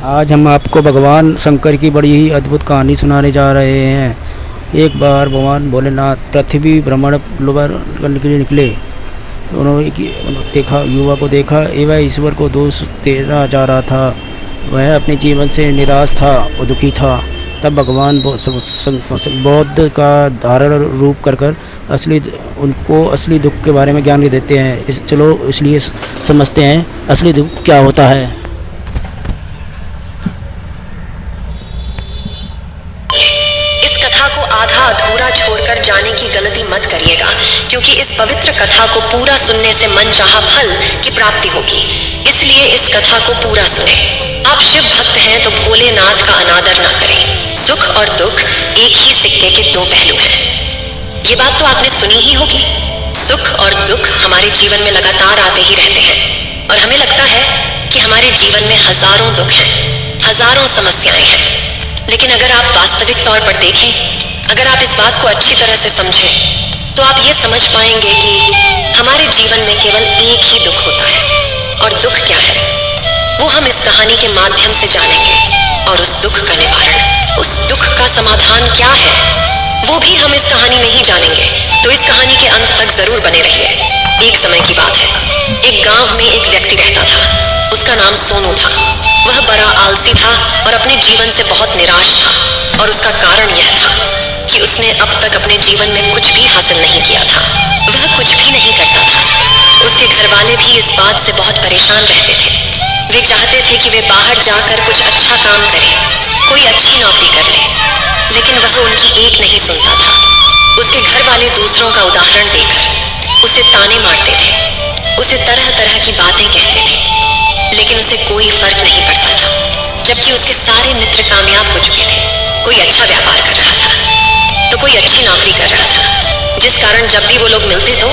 आज हम आपको भगवान शंकर की बड़ी ही अद्भुत कहानी सुनाने जा रहे हैं। एक बार भगवान भोलेनाथ पृथ्वी भ्रमण करने के लिए निकले। उन्होंने देखा, युवा को देखा एवं ईश्वर को दोष देना जा रहा था। वह अपने जीवन से निराश था और दुखी था। तब भगवान बौद्ध का धारण रूप कर उनको असली दुख के बारे में ज्ञान देते हैं। चलो इसलिए समझते हैं असली दुख क्या होता है। इस कथा को आधा अधूरा छोड़कर जाने की गलती मत करिएगा, क्योंकि इस पवित्र कथा को पूरा सुनने से मनचाहा फल की प्राप्ति होगी। इसलिए इस कथा को पूरा सुने। आप शिव भक्त हैं तो भोलेनाथ का अनादर ना करें। सुख और दुख एक ही सिक्के के दो पहलू हैं। ये बात तो आपने सुनी ही होगी। सुख और दुख हमारे जीवन में लगातार आते ही रहते हैं और हमें लगता है कि हमारे जीवन में हजारों दुख हैं, हजारों समस्याएं हैं। लेकिन अगर आप वास्तविक तौर पर देखें, अगर आप इस बात को अच्छी तरह से समझें, तो आप ये समझ पाएंगे कि हमारे जीवन में केवल एक ही दुख होता है। और दुख क्या है, वो हम इस कहानी के माध्यम से जानेंगे। और उस दुख का निवारण, उस दुख का समाधान क्या है, वो भी हम इस कहानी में ही जानेंगे। तो इस कहानी के अंत तक जरूर बने रहिए। एक समय की बात है, एक गांव में एक व्यक्ति रहता था। उसका नाम सोनू था। वह बड़ा आलसी था और अपने जीवन से बहुत निराश था। और उसका कारण यह था कि उसने अब तक अपने जीवन में कुछ भी हासिल नहीं किया था। वह कुछ भी नहीं करता था। उसके घर वाले भी इस बात से बहुत परेशान रहते थे। वे चाहते थे कि वे बाहर जाकर कुछ अच्छा काम करें, कोई अच्छी नौकरी कर ले, लेकिन वह उनकी एक नहीं सुनता था। उसके घर वाले दूसरों का उदाहरण देकर उसे ताने मारते थे, उसे तरह तरह की बातें कहते थे, लेकिन उसे कोई फर्क नहीं पड़ता था। जबकि उसके सारे मित्र कामयाब हो चुके थे, कोई अच्छा व्यापार कर रहा था तो कोई अच्छी नौकरी कर रहा था, जिस कारण जब भी वो लोग मिलते तो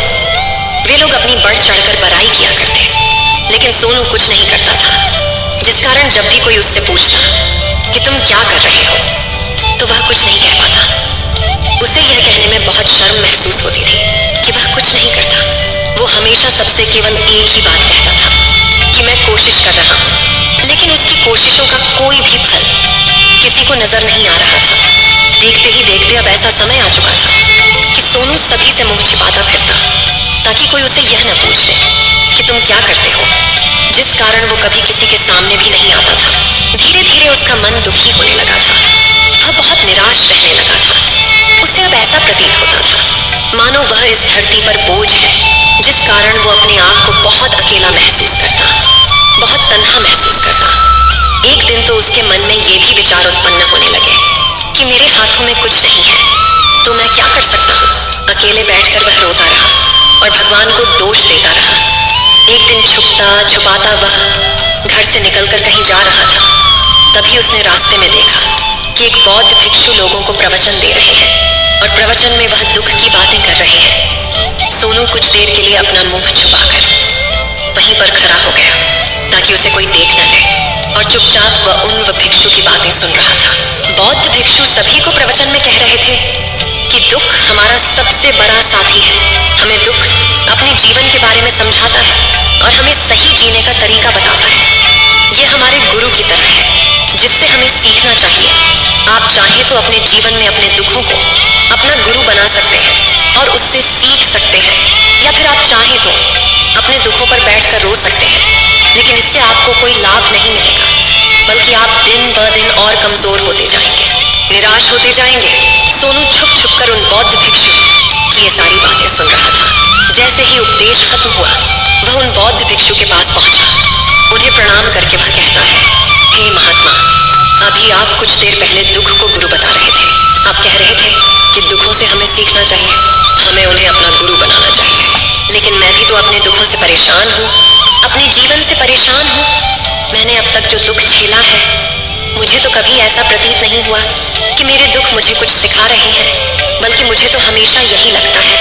वे लोग अपनी बढ़ चढ़कर बड़ाई किया करते। लेकिन सोनू कुछ नहीं करता था, जिस कारण जब भी कोई उससे पूछता कि तुम क्या कर रहे हो, तो वह कुछ नहीं कह पाता। उसे यह कहने में बहुत शर्म महसूस होती थी कि वह कुछ नहीं करता। वो हमेशा सबसे केवल एक ही बात कहता था कि मैं कोशिश कर रहा हूँ। लेकिन उसकी कोशिशों का कोई भी फल किसी को नजर नहीं आ रहा था। देखते ही देखते अब ऐसा समय आ चुका था कि सोनू सभी से मुंह छिपाता फिरता, ताकि कोई उसे यह न पूछे कि तुम क्या करते हो, जिस कारण वो कभी किसी के सामने भी नहीं आता था। धीरे धीरे उसका मन दुखी होने लगा था। वह बहुत निराश रहने लगा था। उसे अब ऐसा प्रतीत होता था मानो वह इस धरती पर बोझ है, जिस कारण वो अपने आप को बहुत अकेला महसूस करता, बहुत तन्हा महसूस करता। एक दिन तो उसके मन में ये भी विचार उत्पन्न होने लगे कि मेरे हाथों में कुछ नहीं है, तो मैं क्या कर सकता हूँ। अकेले बैठकर वह रोता रहा और भगवान को दोष देता रहा। एक दिन छुपता छुपाता वह घर से निकलकर कहीं जा रहा था। तभी उसने रास्ते में देखा कि एक बौद्ध भिक्षु लोगों को प्रवचन दे रहे हैं और प्रवचन में वह दुख की बातें कर रहे हैं। सोनू कुछ देर के लिए अपना मुंह छुपाकर वहीं पर खड़ा हो गया, ताकि उसे कोई देख न ले, और चुपचाप वह उन भिक्षु की बातें सुन रहा था। बौद्ध भिक्षु सभी को प्रवचन में कह रहे थे कि दुख हमारा सबसे बड़ा साथी है। हमें दुख अपने जीवन के बारे में समझाता है और हमें सही जीने का तरीका बताता है। यह हमारे गुरु की तरह है, जिससे हमें सीखना चाहिए। आप चाहें तो अपने जीवन में अपने दुखों को अपना गुरु बना सकते हैं और उससे सीख सकते हैं, या फिर आप चाहें तो अपने दुखों पर बैठकर रो सकते हैं। लेकिन इससे आपको कोई लाभ नहीं मिलेगा, बल्कि आप दिन ब दिन और कमजोर होते जाएंगे, निराश होते जाएंगे। सोनू छुप छुप कर उन बौद्ध भिक्षु की ये सारी बातें सुन रहा था। जैसे ही उपदेश खत्म हुआ, वह उन बौद्ध भिक्षु के पास पहुंचा। उन्हें प्रणाम करके वह कहता है, हे महात्मा, अभी आप कुछ देर पहले दुख को गुरु बता रहे थे। आप कह रहे थे कि दुखों से हमें सीखना चाहिए, हमें उन्हें अपना गुरु बनाना चाहिए। लेकिन मैं भी तो अपने दुखों से परेशान हूँ, अपने जीवन से परेशान हूँ। मैंने अब तक जो दुख झेला है, मुझे तो कभी ऐसा प्रतीत नहीं हुआ कि मेरे दुख मुझे कुछ सिखा रहे हैं, बल्कि मुझे तो हमेशा यही लगता है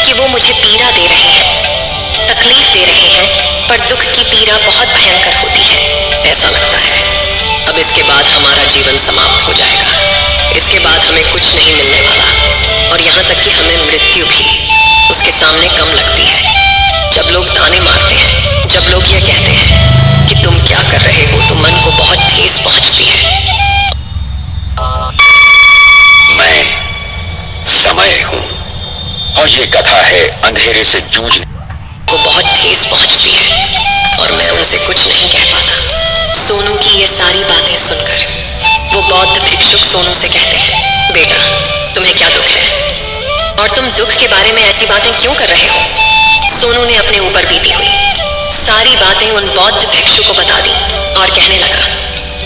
कि वो मुझे पीड़ा दे रहे हैं, तकलीफ दे रहे हैं। पर दुख की पीड़ा बहुत भयंकर होती है। ऐसा लगता है अब इसके बाद हमारा जीवन समाप्त हो जाएगा, इसके बाद हमें कुछ नहीं मिलने वाला, और यहाँ तक कि हमें मृत्यु भी उसके सामने कम लगती है। जब लोग ताने मारते हैं, जब लोग ये कहते हैं कि तुम क्या कर रहे हो, तो मन को बहुत ठेस ये कथा है अंधेरे से जूझने को बहुत ठेस पहुंचती है और मैं उनसे कुछ नहीं कह पाता। सोनू की ये सारी बातें सुनकर वो बौद्ध भिक्षुक सोनू से कहते हैं, बेटा तुम्हें क्या दुख है और तुम दुख के बारे में ऐसी बातें क्यों कर रहे हो? सोनू ने अपने ऊपर बीती हुई सारी बातें उन बौद्ध भिक्षु को बता दी और कहने लगा,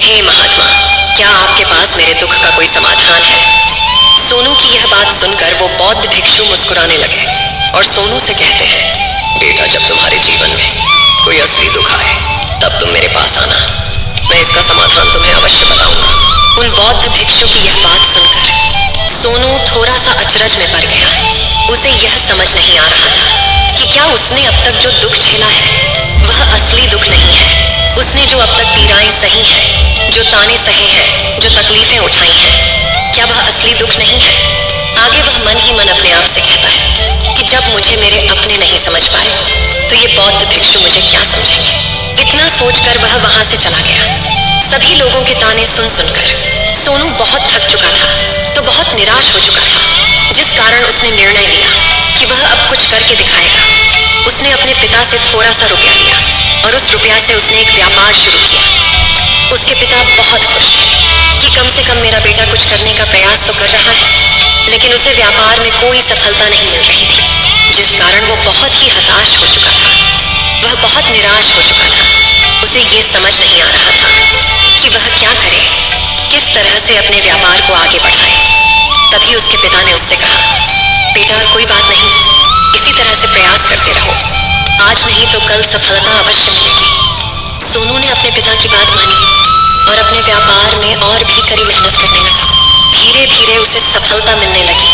हे महात्मा, क्या आपके पास मेरे दुख का कोई समाधान है? सोनू की यह बात सुनकर वो बौद्ध भिक्षु मुस्कुराने लगे और सोनू से कहते हैं, बेटा जब तुम्हारे जीवन में कोई असली दुख आए तब तुम मेरे पास आना, मैं इसका समाधान तुम्हें अवश्य बताऊंगा। उन बौद्ध भिक्षु की यह बात सुनकर सोनू थोड़ा सा अचरज में पड़ गया। उसे यह समझ नहीं आ रहा था कि क्या उसने अब तक जो दुख झेला है वह असली दुख नहीं है। उसने जो अब तक पीड़ाएं सही हैं, जो ताने सहे हैं, जो तकलीफें उठाई हैं, क्या वह असली दुख नहीं है? आगे वह मन ही मन अपने आप से कहता है कि जब मुझे मेरे अपने नहीं समझ पाए तो ये बौद्ध भिक्षु मुझे क्या समझेंगे। इतना सोचकर वह वहां से चला गया। सभी लोगों के ताने सुन सुनकर सोनू बहुत थक चुका था तो बहुत निराश हो चुका था, जिस कारण उसने निर्णय लिया कि वह अब कुछ करके दिखाएगा। उसने अपने पिता से थोड़ा सा रुपया लिया और उस रुपया से उसने एक व्यापार शुरू किया। उसके पिता बहुत खुश थे कि कम से कम मेरा बेटा कुछ करने का प्रयास तो कर रहा है, लेकिन उसे व्यापार में कोई सफलता नहीं मिल रही थी, जिस कारण वो बहुत ही हताश हो चुका था। वह बहुत निराश हो चुका था। उसे ये समझ नहीं आ रहा था कि वह क्या करे, किस तरह से अपने व्यापार को आगे बढ़ाए। तभी उसके पिता ने उससे कहा, बेटा कोई बात नहीं, इसी तरह से प्रयास करते रहो, आज नहीं तो कल सफलता अवश्य मिलेगी। सोनू ने अपने पिता की बात मानी और अपने व्यापार में और भी कड़ी मेहनत करने लगा। धीरे धीरे उसे सफलता मिलने लगी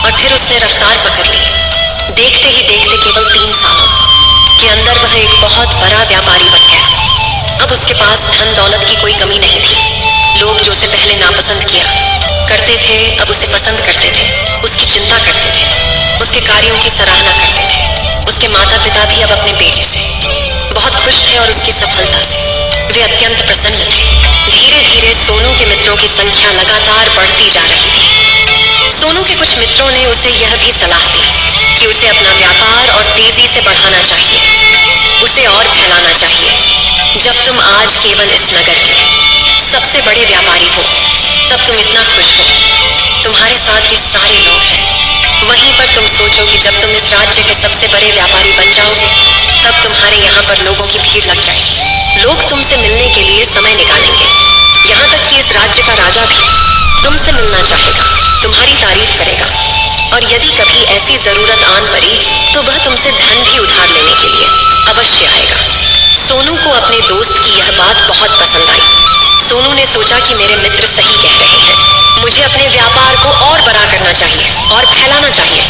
और फिर उसने रफ्तार पकड़ ली। देखते ही देखते केवल 3 सालों के अंदर वह एक बहुत बड़ा व्यापारी बन गया। अब उसके पास धन दौलत की कोई कमी नहीं थी। लोग जो उसे पहले नापसंद किया करते थे अब उसे पसंद करते थे, उसकी चिंता करते थे, उसके कार्यों की सराहना करते थे। उसके माता पिता भी अब अपने बेटे से बहुत खुश थे और उसकी सफलता से वे अत्यंत प्रसन्न थे। धीरे धीरे सोनू के मित्रों की संख्या लगातार बढ़ती जा रही थी। सोनू के कुछ मित्रों ने उसे यह भी सलाह दी कि उसे अपना व्यापार और तेजी से बढ़ाना चाहिए, उसे और फैलाना चाहिए। जब तुम आज केवल इस नगर के सबसे बड़े व्यापारी हो तब तुम इतना खुश हो, तुम्हारे साथ ये सारे लोग हैं। वहीं पर तुम सोचो कि जब तुम इस राज्य के सबसे बड़े व्यापारी बन जाओगे तब तुम्हारे यहाँ पर लोगों की भीड़ लग जाएगी। लोग तुमसे मिलने के लिए समय निकालेंगे। यहाँ तक कि इस राज्य का राजा भी तुमसे मिलना चाहेगा, तुम्हारी तारीफ करेगा और यदि कभी ऐसी जरूरत आन पड़ी तो वह तुमसे धन भी उधार लेने के लिए अवश्य आएगा। सोनू को अपने दोस्त की यह बात बहुत पसंद आई। सोनू ने सोचा कि मेरे मित्र सही कह रहे हैं, मुझे अपने व्यापार को और बड़ा करना चाहिए और फैलाना चाहिए,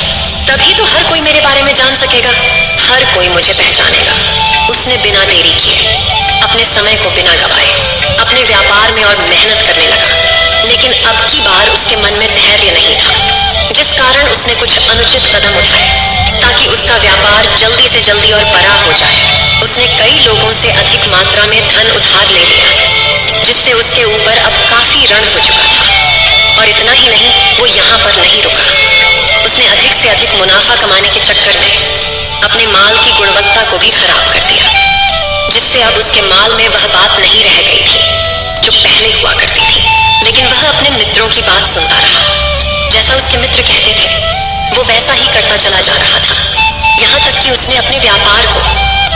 तभी तो हर कोई मेरे बारे में जान सकेगा, हर कोई मुझे पहचानेगा। उसने बिना देरी किए अपने समय को बिना गवाए अपने व्यापार में और मेहनत करने लगा। लेकिन अब की बार उसके मन में धैर्य नहीं था, जिस कारण उसने कुछ अनुचित कदम उठाए ताकि उसका व्यापार जल्दी से जल्दी और बड़ा हो जाए। उसने कई लोगों से अधिक मात्रा में धन उधार ले लिया, जिससे उसके ऊपर अब काफी ऋण हो चुका था। और इतना ही नहीं, वो यहाँ पर नहीं रुका। उसने अधिक से अधिक मुनाफा कमाने के चक्कर में अपने माल की गुणवत्ता को भी खराब कर दिया, जिससे अब उसके माल में वह बात नहीं रह गई थी जो पहले हुआ करती थी। लेकिन वह अपने मित्रों की बात सुनता रहा। जैसा उसके मित्र कहते थे वो वैसा ही करता चला जा रहा था, यहाँ तक कि उसने अपने व्यापार को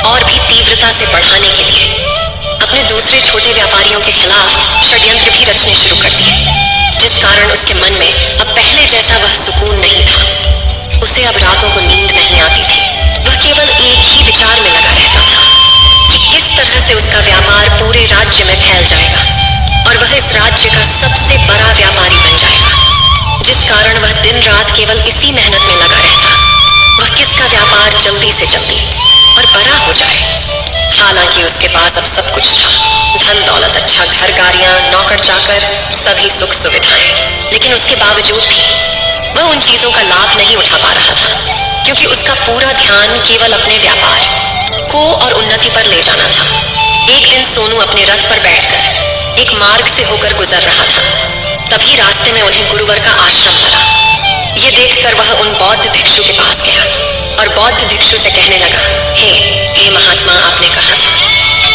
और भी तीव्रता से बढ़ाने के लिए अपने दूसरे छोटे व्यापारियों के खिलाफ षड्यंत्र भी रचने शुरू कर दिए, जिस कारण उसके मन में अब पहले जैसा वह सुकून नहीं था। उसे अब रातों को नींद नहीं आती थी। वह केवल एक ही विचार में लगा रहता था कि किस तरह से उसका व्यापार पूरे राज्य में फैल जाएगा और वह इस राज्य का सबसे बड़ा व्यापारी बन जाएगा, जिस कारण वह दिन रात केवल इसी मेहनत में लगा रहता। वह किसका व्यापार जल्दी से जल्दी और बड़ा हो जाए। हालांकि उसके पास अब सब कुछ था, धन दौलत, अच्छा घर, गाड़ियां, नौकर चाकर, सभी सुख सुविधाएं, लेकिन उसके बावजूद भी वह उन चीजों का लाभ नहीं उठा पा रहा था, क्योंकि उसका पूरा ध्यान केवल अपने व्यापार को और उन्नति पर ले जाना था। एक दिन सोनू अपने रथ पर बैठकर एक मार्ग से होकर गुजर रहा था। तभी रास्ते में उन्हें गुरुवर का आश्रम मिला। ये देखकर वह उन बौद्ध भिक्षु के पास गया और बौद्ध भिक्षु से कहने लगा, हे महात्मा, आपने कहा था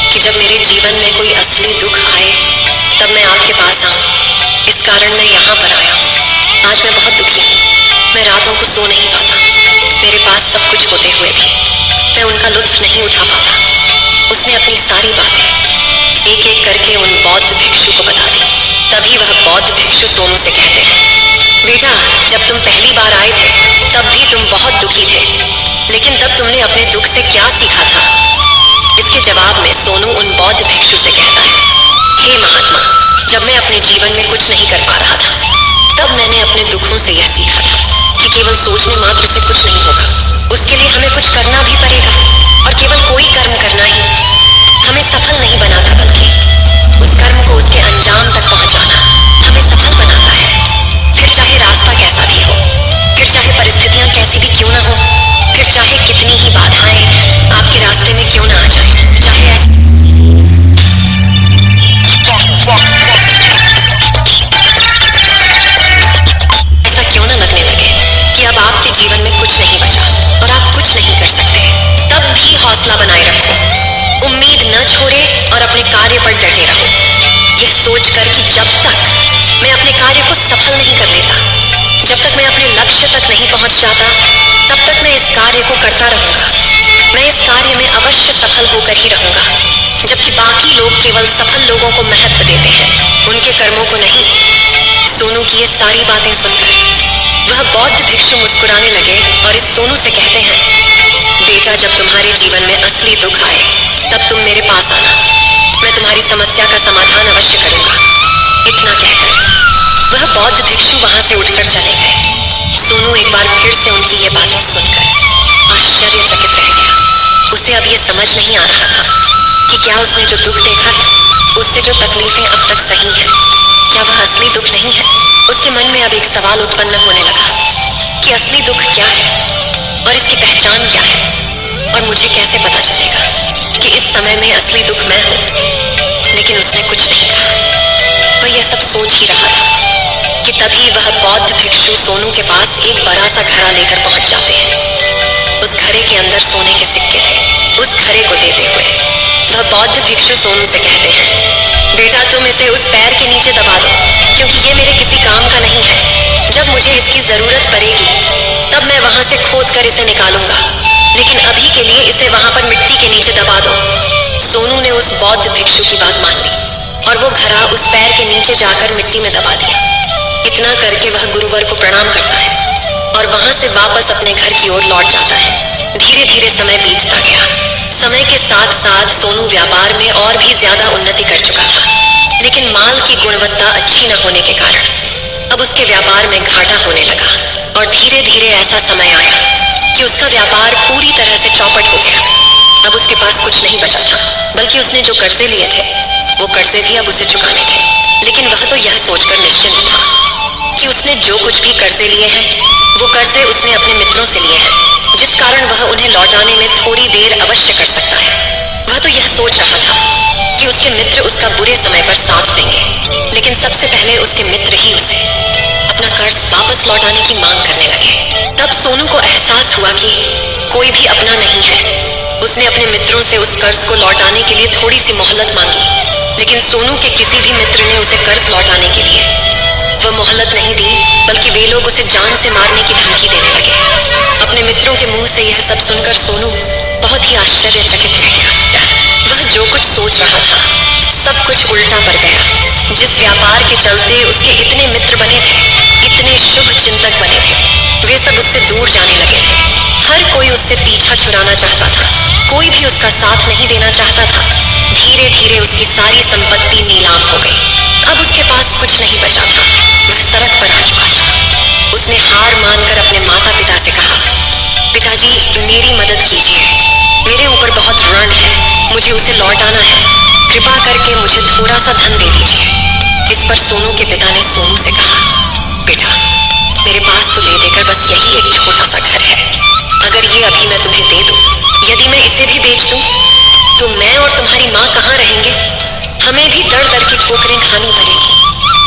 कि जब मेरे जीवन में कोई असली दुख आए तब मैं आपके पास आऊं। इस कारण मैं यहाँ पर आया हूँ। आज मैं बहुत दुखी हूँ। मैं रातों को सो नहीं पाता। मेरे पास सब कुछ होते हुए भी मैं उनका लुत्फ नहीं उठा पाता। उसने अपनी सारी बातें एक एक करके उन बौद्ध भिक्षु को बता दी। तभी वह बौद्ध भिक्षु सोनू से कहते हैं, बेटा, जब तुम पहली बार आए थे तब भी तुम बहुत दुखी थे, लेकिन तब तुमने अपने दुख से क्या सीखा था? इसके जवाब में सोनू उन बौद्ध भिक्षु से कहता है, हे महात्मा, जब मैं अपने जीवन में कुछ नहीं कर पा रहा था तब मैंने अपने दुखों से यह सीखा था कि केवल सोचने मात्र से कुछ नहीं होगा। उसके लिए हमें कुछ करना भी पड़ेगा, और केवल कोई कर्म करना ही हमें सफल नहीं बनाता, बल्कि उस कर्म को उसके अंजाम तक पहुंचाना हमें सफल बनाता है। फिर चाहे रास्ता कैसा भी हो, फिर चाहे परिस्थितियां कैसी भी क्यों ना हो, फिर चाहे कितनी ही बाधाएं आपके रास्ते में क्यों ना आ जाए, चाहे ऐसा क्यों ना लगने लगे कि अब आपके जीवन में कुछ नहीं बचा और आप कुछ नहीं कर सकते, तब भी हौसला बनाए रखो, उम्मीद न छोड़े और अपने कार्य पर डटे रहो, यह सोचकर कि जब तक मैं अपने कार्य को सफल नहीं कर लेता, जब तक मैं अपने लक्ष्य तक नहीं पहुंच जाता, तब तक मैं इस कार्य को करता रहूंगा। मैं इस कार्य में अवश्य सफल होकर ही रहूंगा। जबकि बाकी लोग केवल सफल लोगों को महत्व देते हैं, उनके कर्मों को नहीं। सोनू की ये सारी बातें सुनकर वह बौद्ध भिक्षु मुस्कुराने लगे और इस सोनू से कहते हैं, बेटा, जब तुम्हारे जीवन में असली दुख आए तब तुम मेरे पास आना। मैं तुम्हारी समस्या का समाधान अवश्य करूंगा। इतना कहकर वह बौद्ध भिक्षु वहां से उठकर चले गए। सोनू एक बार फिर से उनकी ये बातें सुनकर आश्चर्यचकित रह गया। उसे अब ये समझ नहीं आ रहा था कि क्या उसने जो दुख देखा है, उससे जो तकलीफें अब तक सही हैं, क्या वह असली दुख नहीं है? उसके मन में अब एक सवाल उत्पन्न होने लगा कि असली दुख क्या है और इसकी पहचान क्या है, और मुझे कैसे पता चलेगा कि इस समय में असली दुख मैं हूं? लेकिन उसने कुछ नहीं कहा। वह यह सब सोच ही रहा था कि तभी वह बौद्ध भिक्षु सोनू के पास एक बड़ा सा घड़ा लेकर पहुंच जाते हैं। उस घड़े के अंदर सोने के सिक्के थे। उस घड़े को देते हुए वह बौद्ध भिक्षु सोनू से कहते हैं, बेटा, तुम इसे उस पैर के नीचे दबा दो, क्योंकि ये मेरे किसी काम का नहीं है। जब मुझे इसकी जरूरत पड़ेगी तब मैं वहां से खोद कर इसे निकालूंगा, लेकिन अभी के लिए इसे वहां पर मिट्टी के नीचे दबा दो। सोनू ने उस बौद्ध भिक्षु की बात मान ली और वो घड़ा उस पैर के नीचे जाकर मिट्टी में दबा दिया। इतना करके वह गुरुवर को प्रणाम करता है और वहां से वापस अपने घर की ओर लौट जाता है। धीरे धीरे समय बीतता गया। समय के साथ साथ सोनू व्यापार में और भी ज्यादा उन्नति कर चुका था, लेकिन माल की गुणवत्ता अच्छी न होने के कारण अब उसके व्यापार में घाटा होने लगा। और धीरे धीरे ऐसा समय आया कि उसका व्यापार पूरी तरह से चौपट हो गया। अब उसके पास कुछ नहीं बचा था, बल्कि उसने जो कर्जे लिए थे वो कर्जे भी अब उसे चुकाने थे। लेकिन वह तो यह सोचकर निश्चिंत था कि उसने जो कुछ भी कर्जे लिए हैं वो कर्जे उसने अपने मित्रों से लिए हैं, जिस कारण वह उन्हें लौटाने में थोड़ी देर अवश्य कर सकता है। वह तो यह सोच रहा था कि उसके मित्र उसका बुरे समय पर साथ देंगे, लेकिन सबसे पहले उसके मित्र ही उसे अपना कर्ज वापस लौटाने की मांग करने लगे। तब सोनू को एहसास हुआ कि कोई भी अपना नहीं है। उसने अपने मित्रों से उस कर्ज को लौटाने के लिए थोड़ी सी मोहलत मांगी, लेकिन सोनू के किसी भी मित्र ने उसे कर्ज लौटाने के लिए वह मोहलत नहीं दी, बल्कि वे लोग उसे जान से मारने की धमकी देने लगे। अपने मित्रों के मुंह से यह सब सुनकर सोनू बहुत ही आश्चर्यचकित रह गया। वह जो कुछ सोच रहा था सब कुछ उल्टा पड़ गया। जिस व्यापार के चलते उसके इतने मित्र बने थे, इतने शुभ चिंतक बने थे, वे सब उससे दूर जाने लगे थे। हर कोई उससे पीछा छुड़ाना चाहता था, कोई भी उसका साथ नहीं देना चाहता था। धीरे धीरे उसकी सारी संपत्ति नीलाम हो गई। अब उसके पास कुछ नहीं बचा था। वह सड़क पर आ चुका था। उसने हार मानकर अपने माता पिता से कहा, पिताजी, मेरी मदद कीजिए, मेरे ऊपर बहुत ऋण है, मुझे उसे लौटाना है, कृपा करके मुझे थोड़ा सा धन दे दीजिए। इस पर सोनू के पिता ने सोनू से कहा, बेटा, मेरे पास तो ले देकर बस यही एक छोटा सा घर है। अगर ये अभी मैं तुम्हें दे दूं, यदि मैं इसे भी बेच दूं, तो मैं और तुम्हारी माँ कहाँ रहेंगे? हमें भी दर दर की ठोकरें खानी पड़ेगी,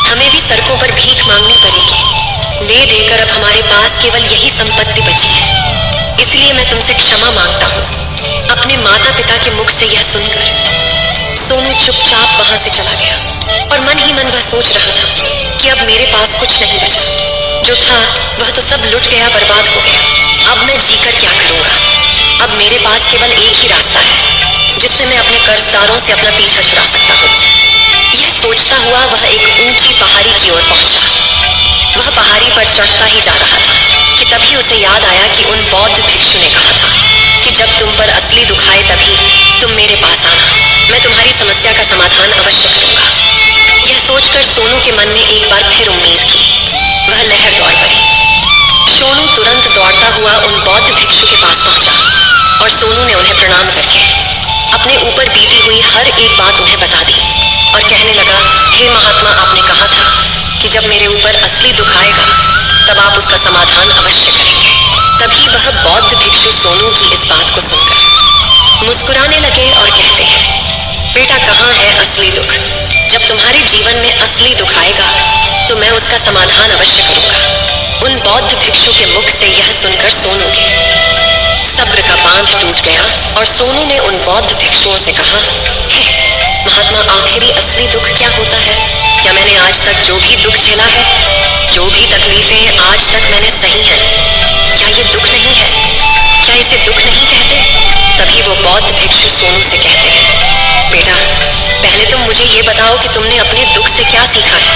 हमें भी सड़कों पर भीख मांगनी पड़ेगी। ले देकर अब हमारे पास केवल यही संपत्ति बची है। इसलिए मैं तुमसे क्षमा मांगता हूँ। अपने माता पिता के मुख से यह सुनकर सोनू चुपचाप वहां से चला गया और मन ही मन वह सोच रहा था कि अब मेरे पास कुछ नहीं बचा। जो था वह तो सब लुट गया, बर्बाद हो गया। अब मैं जीकर क्या करूंगा? अब मेरे पास केवल एक ही रास्ता है जिससे मैं अपने कर्जदारों से अपना पीछा छुड़ा सकता हूँ। यह सोचता हुआ वह एक ऊंची पहाड़ी की ओर पहुंचा। वह पहाड़ी पर चढ़ता ही जा रहा था कि तभी उसे याद आया कि उन बौद्ध भिक्षु ने कहा था कि जब तुम पर असली दुख आए तभी तुम मेरे पास आना, मैं तुम्हारी समस्या का समाधान अवश्य करूंगा। यह सोचकर सोनू के मन में एक बार फिर उम्मीद की वह लहर दौड़ पड़ी। सोनू तुरंत दौड़ता हुआ उन बौद्ध भिक्षु के पास पहुंचा और सोनू ने उन्हें प्रणाम करके अपने ऊपर बीती हुई हर एक बात उन्हें बता दी और कहने लगा, हे महात्मा, आपने कहा था कि जब मेरे ऊपर असली दुख आएगा तब आप उसका समाधान अवश्य करेंगे। तभी वह बौद्ध भिक्षु सोनू की इस बात को सुनकर मुस्कुराने लगे और कहते हैं, बेटा, कहाँ है असली दुख? जब तुम्हारे जीवन में असली दुख आएगा तो मैं उसका समाधान अवश्य करूंगा। उन बौद्ध भिक्षु के मुख से यह सुनकर सोनू के सब्र का बांध टूट गया और सोनू ने उन बौद्ध भिक्षुओं से कहा, हे महात्मा, आखिरी असली दुख क्या होता है? क्या मैंने आज तक जो भी दुख झेला है, जो भी तकलीफें आज तक मैंने सही हैं, क्या ये दुख नहीं है? क्या इसे दुख नहीं कहते? तभी वो बौद्ध भिक्षु सोनू से कहते हैं, बेटा, पहले तुम मुझे ये बताओ कि तुमने अपने दुख से क्या सीखा है?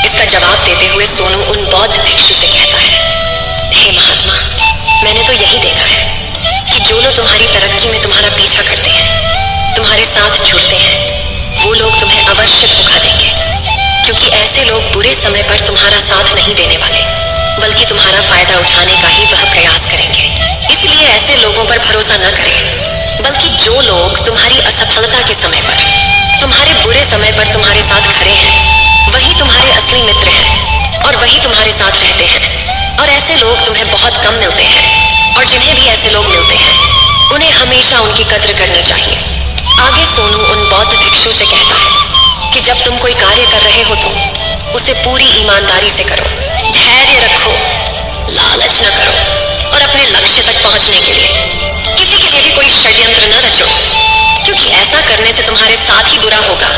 इसका जवाब देते हुए सोनू उन बौद्ध भिक्षु से कहता है, हे महात्मा, मैंने तो यही देखा है कि जो लोग तुम्हारी तरक्की में तुम्हारा पीछा करते हैं, तुम्हारे साथ जुड़ते हैं, वो लोग तुम्हें अवश्य धोखा देंगे, क्योंकि ऐसे लोग बुरे समय पर तुम्हारा साथ नहीं देने वाले, बल्कि तुम्हारा फायदा उठाने का ही वह प्रयास करेंगे। इसलिए ऐसे लोगों पर भरोसा न करें, बल्कि जो लोग तुम्हारी असफलता के समय पर, तुम्हारे बुरे समय पर तुम्हारे साथ खड़े हैं, वही तुम्हारे असली मित्र हैं और वही तुम्हारे साथ रहते हैं। और ऐसे लोग तुम्हें बहुत कम मिलते हैं और जिन्हें भी ऐसे लोग मिलते हैं उन्हें हमेशा उनकी कद्र करनी चाहिए। आगे सोनू उन बौद्ध भिक्षु से कहता है कि जब तुम कोई कार्य कर रहे हो तो उसे पूरी ईमानदारी से करो, धैर्य रखो, लालच न करो और अपने लक्ष्य तक पहुंचने के लिए किसी के लिए भी कोई षड्यंत्र न रचो, क्योंकि ऐसा करने से तुम्हारे साथ ही बुरा होगा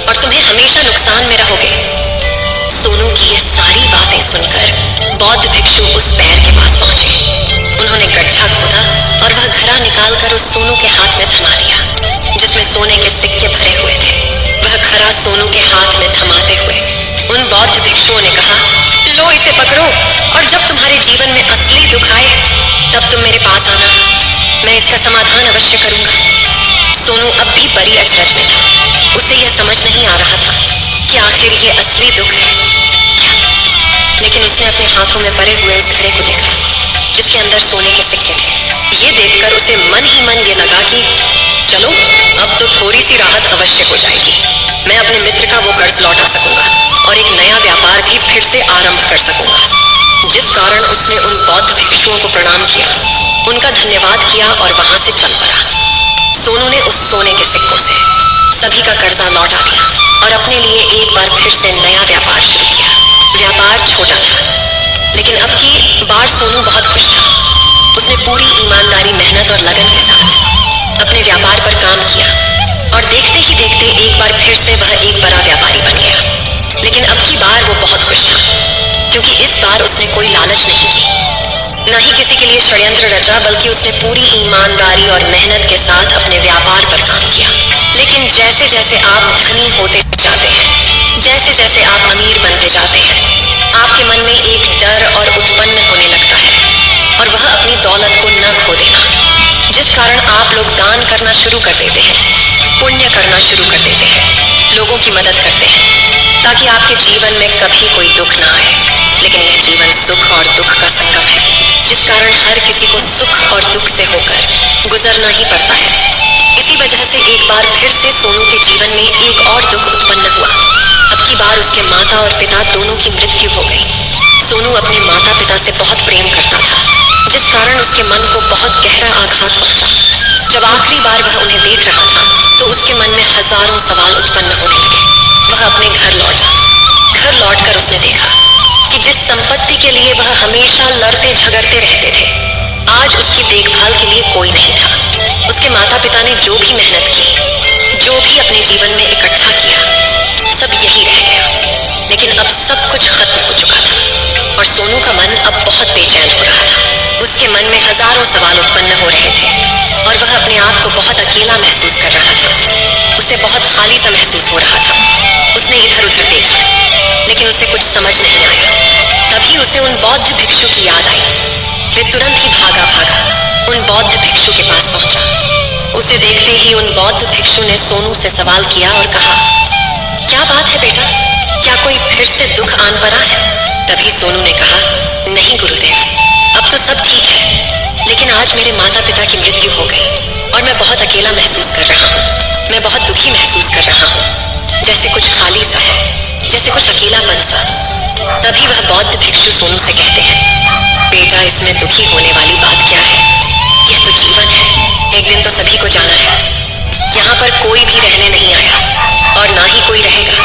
और तुम्हें हमेशा नुकसान में रहोगे। सोनू की ये सारी बातें सुनकर बौद्ध भिक्षु उस पैर के पास पहुंचे। उन्होंने गड्ढा खोदा और वह घड़ा निकालकर उस सोनू के हाथ में थमा दिया, जिसमें सोने के सिक्के भरे हुए थे। वह घड़ा सोनू के हाथ में थमाते हुए उन बौद्ध भिक्षुओं ने कहा, लो इसे पकड़ो और जब तुम्हारे जीवन में असली दुख आए तब तुम मेरे पास आना, मैं इसका समाधान अवश्य करूंगा। सोनू अब भी बड़ी अचरज में था। उसे यह समझ नहीं आ रहा था कि आखिर ये असली दुख है क्या? लेकिन उसने अपने हाथों में पड़े हुए उस घड़े को देखा जिसके अंदर सोने के सिक्के थे। ये देखकर उसे मन ही मन ये लगा कि चलो, अब तो थोड़ी सी राहत अवश्य हो जाएगी। मैं अपने मित्र का वो कर्ज लौटा सकूंगा और एक नया व्यापार भी फिर से आरंभ कर सकूंगा। जिस कारण उसने उन बौद्ध भिक्षुओं को प्रणाम किया, उनका धन्यवाद किया और वहां से चल पड़ा। सोनू ने उस सोने के सिक्कों से सभी का कर्जा लौटा दिया और अपने लिए एक बार फिर से नया व्यापार शुरू किया। व्यापार छोटा था, लेकिन अब की बार सोनू बहुत खुश था। उसने पूरी ईमानदारी, मेहनत और लगन के साथ अपने व्यापार पर काम किया और देखते ही देखते एक बार फिर से वह एक बड़ा व्यापारी बन गया। लेकिन अब की बार वो बहुत खुश था, क्योंकि इस बार उसने कोई लालच नहीं की, न ही किसी के लिए षड्यंत्र रचा, बल्कि उसने पूरी ईमानदारी और मेहनत के साथ अपने व्यापार पर काम किया। लेकिन जैसे जैसे आप धनी होते जाते हैं, जैसे जैसे आप अमीर बनते जाते हैं, आपके मन में एक डर और उत्पन्न होने लगता है और वह अपनी दौलत को न खो देना, जिस कारण आप लोग दान करना शुरू कर देते हैं, पुण्य करना शुरू कर देते हैं, लोगों की मदद करते हैं, ताकि आपके जीवन में कभी कोई दुख ना आए। लेकिन यह जीवन सुख और दुख का संगम है, जिस कारण हर किसी को सुख और दुख से होकर गुजरना ही पड़ता है। इसी वजह से एक बार फिर से सोनू के जीवन में एक और दुख उत्पन्न हुआ। अब की बार उसके माता और पिता दोनों की मृत्यु हो गई। सोनू अपने माता पिता से बहुत प्रेम करता था, जिस कारण उसके मन को बहुत गहरा आघात पहुंचा। जब आखिरी बार वह उन्हें देख रहा था तो उसके मन में हजारों सवाल उत्पन्न होने लगे। वह अपने घर लौटा। घर लौटकर उसने देखा कि जिस संपत्ति मुस्कुरा ने जो भी मेहनत की, जो भी अपने जीवन में इकट्ठा किया, सब यही रह गया। लेकिन अब सब कुछ खत्म हो चुका था और सोनू का मन अब बहुत बेचैन हो रहा था। उसके मन में हजारों सवाल उत्पन्न हो रहे थे और वह अपने आप को बहुत अकेला महसूस कर रहा था। उसे बहुत खाली सा महसूस हो रहा था। उसने इधर उधर देखा, लेकिन उसे कुछ समझ नहीं आया। तभी उसे उन बौद्ध भिक्षु की याद आई। वह तुरंत ही भागा उन बौद्ध भिक्षु के पास पहुंचा। उसे देखते ही उन बौद्ध भिक्षु ने सोनू से सवाल किया और कहा, क्या बात है बेटा, क्या कोई फिर से दुख आन पड़ा है? तभी सोनू ने कहा, नहीं गुरुदेव, अब तो सब ठीक है, लेकिन आज मेरे माता पिता की मृत्यु हो गई और मैं बहुत अकेला महसूस कर रहा हूँ। मैं बहुत दुखी महसूस कर रहा हूँ, जैसे कुछ खाली सा है, जैसे कुछ अकेलापन सा। तभी वह बौद्ध भिक्षु सोनू से कहते हैं, बेटा, इसमें दुखी होने वाली बात क्या है? यह तो जीवन है, एक दिन तो सभी को जाना है। यहाँ पर कोई भी रहने नहीं आया और ना ही कोई रहेगा।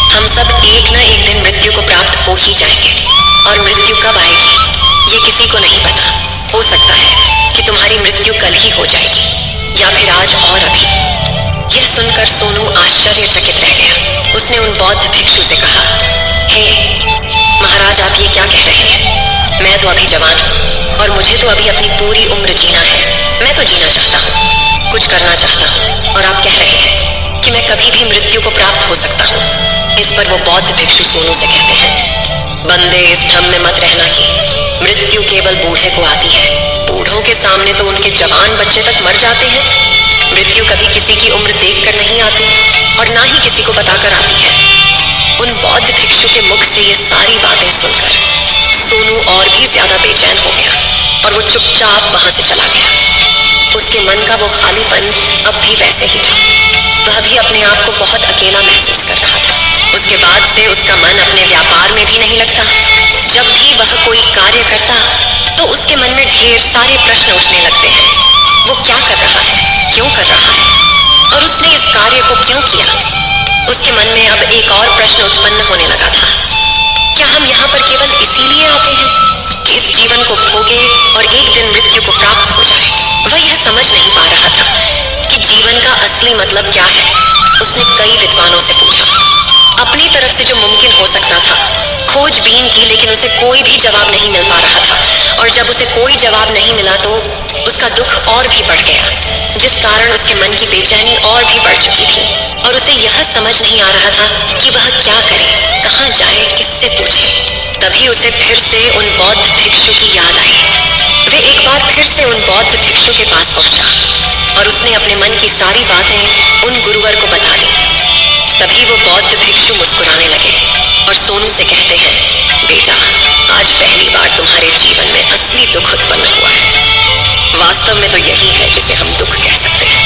हम सब एक न एक दिन मृत्यु को प्राप्त हो ही जाएंगे और मृत्यु कब आएगी ये किसी को नहीं पता। हो सकता है कि तुम्हारी मृत्यु कल ही हो जाएगी या फिर आज और अभी। यह सुनकर सोनू आश्चर्यचकित रह गया। उसने उन बौद्ध भिक्षु से कहा, हे महाराज, आप ये क्या कह रहे हैं? मैं तो अभी जवान हूँ और मुझे तो अभी अपनी पूरी उम्र जीना है। मैं तो जीना चाहता हूँ, कुछ करना चाहता हूँ, और आप कह रहे हैं कि मैं कभी भी मृत्यु को प्राप्त हो सकता हूँ। इस पर वो बौद्ध भिक्षु सोनू से कहते हैं, बंदे, इस भ्रम में मत रहना कि मृत्यु केवल बूढ़े को आती है। बूढ़ों के सामने तो उनके जवान बच्चे तक मर जाते हैं। मृत्यु कभी किसी की उम्र देखकर नहीं आती और ना ही किसी को बताकर आती है। उन बौद्ध भिक्षु के मुख से ये सारी बातें सुनकर सोनू और भी ज्यादा बेचैन हो गया और वो चुपचाप वहां से चला गया। उसके मन का वो खालीपन अब भी वैसे ही था। वह भी अपने आप को बहुत अकेला महसूस कर रहा था। उसके बाद से उसका मन अपने व्यापार में भी नहीं लगता। जब भी वह कोई कार्य करता तो उसके मन में ढेर सारे प्रश्न उठने लगते हैं। वो क्या कर रहा है, क्यों कर रहा है, और उसने इस कार्य को क्यों किया? उसके मन में अब एक और प्रश्न उत्पन्न होने लगा था, क्या हम यहाँ पर केवल इसीलिए आते हैं कि इस जीवन को भोगे और एक दिन मृत्यु को प्राप्त हो जाए? वह यह समझ नहीं पा रहा था कि जीवन का असली मतलब क्या है। उसने कई विद्वानों से पूछा, अपनी तरफ से जो मुमकिन हो सकता था खोजबीन की, लेकिन उसे कोई भी जवाब नहीं मिल पा रहा था। और जब उसे कोई जवाब नहीं मिला तो उसका दुख और भी बढ़ गया, जिस कारण उसके मन की बेचैनी और भी बढ़ चुकी थी। और उसे यह समझ नहीं आ रहा था कि वह क्या करे, कहाँ जाए, किससे पूछे। तभी उसे फिर से उन बौद्ध भिक्षु की याद आई। वे एक बार फिर से उन बौद्ध भिक्षु के पास पहुंचा और उसने अपने मन की सारी बातें उन गुरुवर को बता दी। तभी वो बौद्ध भिक्षु मुस्कुराने लगे और सोनू से कहते हैं, बेटा, आज पहली बार तुम्हारे जीवन में असली दुख उत्पन्न हुआ है। वास्तव में तो यही है जिसे हम दुख कह सकते हैं,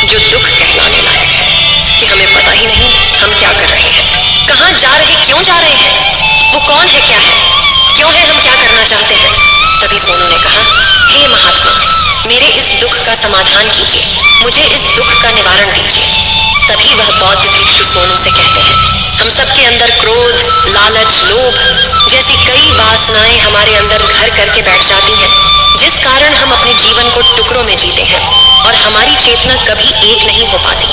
जो दुख कहलाने लायक है कि हमें पता ही नहीं हम क्या कर रहे हैं, कहाँ जा रहे, क्यों जा रहे हैं, वो कौन है, क्या है, क्यों है, हम क्या करना चाहते हैं। तभी सोनू ने कहा, हे महात्मा, मेरे इस दुख का समाधान कीजिए, मुझे इस दुख का निवारण दीजिए। तभी वह बौद्ध भिक्षु सोनू से कहते हैं, हम सबके अंदर क्रोध, लालच, लोभ जैसी कई वासनाएं हमारे अंदर घर करके बैठ जाती हैं, जिस कारण हम अपने जीवन को टुकड़ों में जीते हैं और हमारी चेतना कभी एक नहीं हो पाती।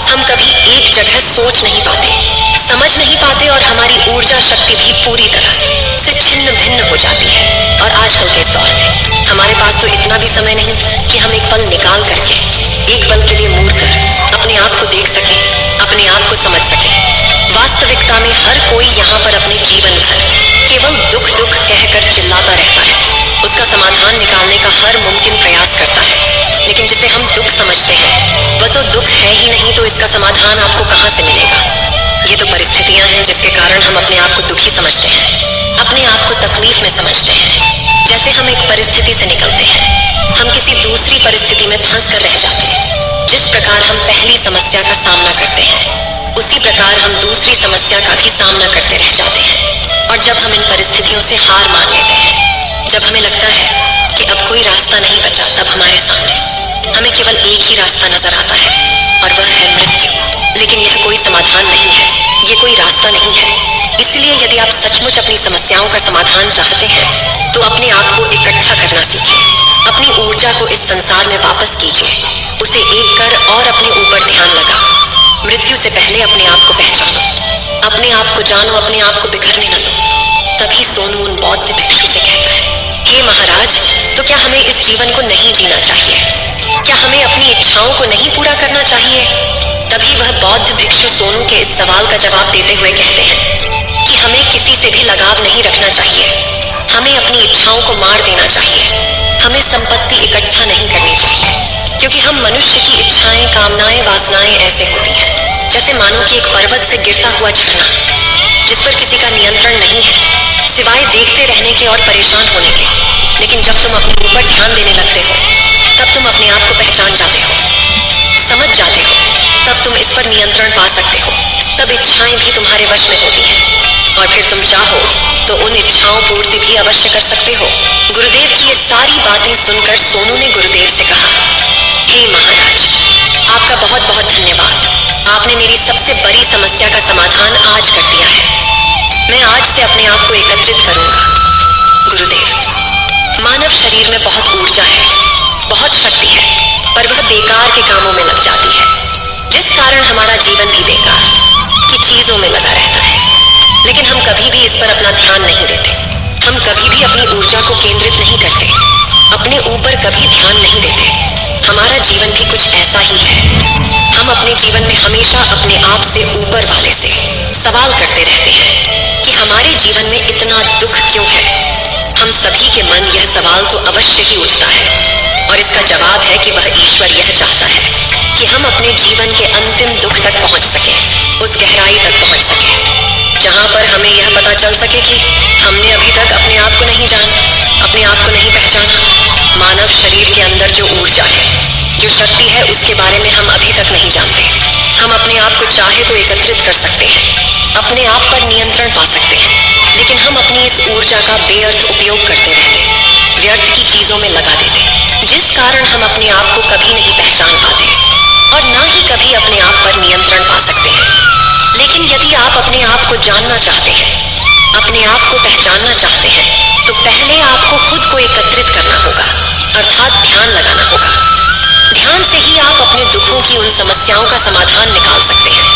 हम कभी एक जगह सोच नहीं पाते, समझ नहीं पाते और हमारी ऊर्जा शक्ति भी पूरी तरह से छिन्न भिन्न हो जाती है। और आजकल के इस दौर में हमारे पास तो इतना भी समय नहीं कि हम एक पल निकाल करके, एक पल के लिए मूड कर अपने आप को देख सके, अपने आप को समझ सके। वास्तविकता में हर कोई यहाँ पर अपने जीवन भर केवल दुख दुख कहकर चिल्लाता रहता है, उसका समाधान निकालने का हर मुमकिन प्रयास करता है, लेकिन जिसे हम दुख समझते हैं वह तो दुख है ही नहीं, तो इसका समाधान आपको कहाँ से मिलेगा। ये तो परिस्थितियां हैं जिसके कारण हम अपने आप को दुखी समझते हैं, अपने आप को तकलीफ में समझते हैं। जैसे हम एक परिस्थिति से निकलते हैं, हम किसी दूसरी परिस्थिति में फंस कर रह जाते हैं। जिस प्रकार हम पहली समस्या का सामना करते हैं, उसी प्रकार हम दूसरी समस्या का भी सामना करते रह जाते हैं। और जब हम इन परिस्थितियों से हार मान लेते हैं, जब हमें लगता है कि अब कोई रास्ता नहीं बचा, तब हमारे सामने हमें केवल एक ही रास्ता नजर आता है और वह है मृत्यु। लेकिन यह कोई समाधान नहीं है, ये कोई रास्ता नहीं है। इसलिए यदि आप सचमुच अपनी समस्याओं का समाधान चाहते हैं तो अपने आप को इकट्ठा करना सीखिए, अपनी ऊर्जा को इस संसार में वापस कीजिए, उस से एक कर और अपने ऊपर ध्यान लगा। मृत्यु से पहले अपने आप को पहचानो, अपने आप को जानो, अपने आप को बिखरने न दो। तभी सोनू उन बौद्ध भिक्षु से कहता है, हे महाराज, तो क्या हमें इस जीवन को नहीं जीना चाहिए? क्या हमें अपनी इच्छाओं को नहीं पूरा करना चाहिए? तभी वह बौद्ध भिक्षु सोनू के इस सवाल का जवाब देते हुए कहते हैं कि हमें किसी से भी लगाव नहीं रखना चाहिए, हमें अपनी इच्छाओं को मार देना चाहिए, हमें संपत्ति इकट्ठा नहीं करनी चाहिए, क्योंकि हम मनुष्य की इच्छाएं, कामनाएं, वासनाएं ऐसे होती हैं जैसे मानो कि एक पर्वत से गिरता हुआ झरना, जिस पर किसी का नियंत्रण नहीं है सिवाय देखते रहने के और परेशान होने के। लेकिन जब तुम अपने ऊपर ध्यान देने लगते हो तब तुम अपने आप को पहचान जाते हो, समझ जाते हो, तब तुम इस पर नियंत्रण पा सकते हो, तब इच्छाएं भी तुम्हारे वश में होती हैं और फिर तुम चाहो तो उन इच्छाओं पूर्ति भी अवश्य कर सकते हो। गुरुदेव की ये सारी बातें सुनकर सोनू ने गुरुदेव से कहा, हे महाराज, आपका बहुत बहुत धन्यवाद, आपने मेरी सबसे बड़ी समस्या का समाधान आज कर दिया है। मैं आज से अपने आप को एकत्रित करूंगा। गुरुदेव, मानव शरीर में बहुत ऊर्जा है, बहुत शक्ति है, पर वह बेकार के कामों में लग जाती है, जिस कारण हमारा जीवन भी बेकार की चीजों में लगा रहता है। लेकिन हम कभी भी इस पर अपना ध्यान नहीं देते, हम कभी भी अपनी ऊर्जा को केंद्रित नहीं करते, अपने ऊपर कभी ध्यान नहीं देते। हमारा जीवन भी कुछ ऐसा ही है। हम अपने जीवन में हमेशा अपने आप से ऊपर वाले से सवाल करते रहते हैं कि हमारे जीवन में इतना दुख क्यों है। हम सभी के मन यह सवाल तो अवश्य ही उठता है और इसका जवाब है कि वह ईश्वर यह चाहता है कि हम अपने जीवन के अंतिम दुख तक पहुंच सके, उस गहराई तक पहुंच सके जहां पर हमें यह पता चल सके कि हमने अभी तक अपने आप को नहीं जाना, अपने आप को नहीं पहचाना। मानव शरीर के अंदर जो ऊर्जा है, जो शक्ति है, उसके बारे में हम अभी तक नहीं जानते। हम अपने आप को चाहे तो एकत्रित कर सकते हैं, अपने आप पर नियंत्रण पा सकते हैं, लेकिन हम अपनी इस ऊर्जा का बेअर्थ उपयोग करते रहते, व्यर्थ की चीजों में लगा देते, जिस कारण हम अपने आप को कभी नहीं पहचान पाते और ना ही कभी अपने आप पर नियंत्रण पा सकते हैं। लेकिन यदि आप अपने आप को जानना चाहते हैं, अपने आप को पहचानना चाहते हैं, तो पहले आपको खुद को एकत्रित करना होगा, अर्थात ध्यान लगाना होगा। ध्यान से ही आप अपने दुखों की उन समस्याओं का समाधान निकाल सकते हैं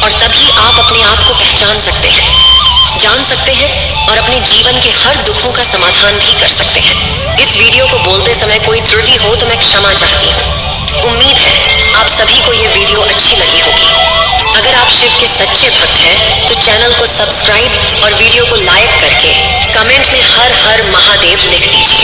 और तभी आप अपने आप को पहचान सकते हैं, जान सकते हैं और अपने जीवन के हर दुखों का समाधान भी कर सकते हैं। इस वीडियो को बोलते समय कोई त्रुटि हो तो मैं क्षमा चाहती हूँ। उम्मीद है आप सभी को ये वीडियो अच्छी लगी होगी। अगर आप शिव के सच्चे भक्त हैं तो चैनल को सब्सक्राइब और वीडियो को लाइक करके कमेंट में हर हर महादेव लिख दीजिए।